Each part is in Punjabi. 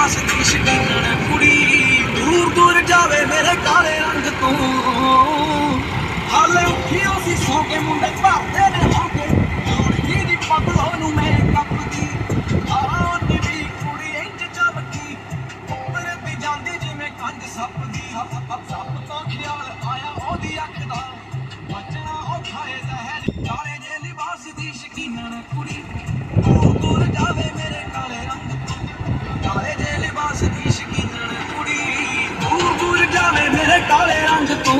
ਲਿਬਾਸ ਦੀ ਸ਼ਕੀਨਣ ਕੁੜੀ ਦੂਰ ਦੂਰ ਜਾਵੇ ਮੇਰੇ ਕਾਲੇ ਰੰਗ ਤੋਂ ਹਾਲੇ ਉੱਠੀ ਸੀ ਸੌ ਕੇ ਮੁੰਡੇ ਭਰਦੇ ਨੇ ਹੋਗੇ ਲੋੜੀ ਦੀ ਪਗਲੋਂ ਨੂੰ ਮੈਂ ਕੱਪਦੀ ਆਹ ਨੀ ਕੁੜੀ ਇੰਜ ਚਮਕੀ ਉੱਪਰ ਤੇ ਜਾਂਦੀ ਜਿਵੇਂ ਕੰਜ ਸੱਪ ਦੀ ਸੱਪ ਤੋਂ ਖਿਆਲ ਆਇਆ ਉਹਦੀ ਅੱਖ ਦਾ ਬਚਣਾ ਔਖਾ ਏ ਜ਼ਹਿਰ ਕਾਲੇ ਜੇ ਲਿਬਾਸ ਦੀ ਸ਼ਕੀਨਣ ਕੁੜੀ ਦੂਰ ਦੂਰ ਜਾਵੇ ਮੇਰੇ ਕਾਲੇ ਰੰਗ ਤੋਂ ਕਾਲੇ ਜੇ ਲਿਬਾਸ ਦੀ ਸ਼ਕੀਨਣ ਕੁੜੀ ਦੂਰ ਦੂਰ ਜਾਵੇ ਮੇਰੇ ਕਾਲੇ ਰੰਗ ਤੋਂ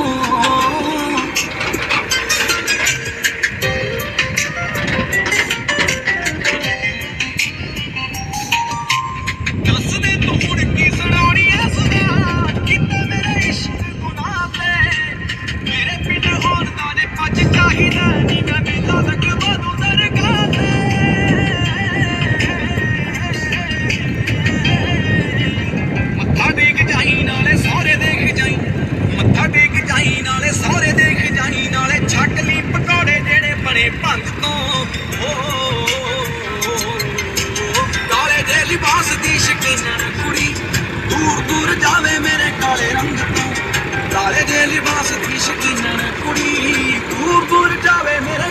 ਭੰਗ ਤੋਂ ਕਾਲੇ ਦੇ ਲਿਬਾਸ ਦੀ ਸ਼ਕੀਨਣ ਕੁੜੀ ਦੂਰ ਦੂਰ ਜਾਵੇ ਮੇਰੇ ਕਾਲੇ ਰੰਗ ਤੋਂ ਕਾਲੇ ਦੇ ਲਿਬਾਸ ਦੀ ਸ਼ਕੀਨਣ ਕੁੜੀ ਦੂਰ ਦੂਰ ਜਾਵੇ ਮੇਰੇ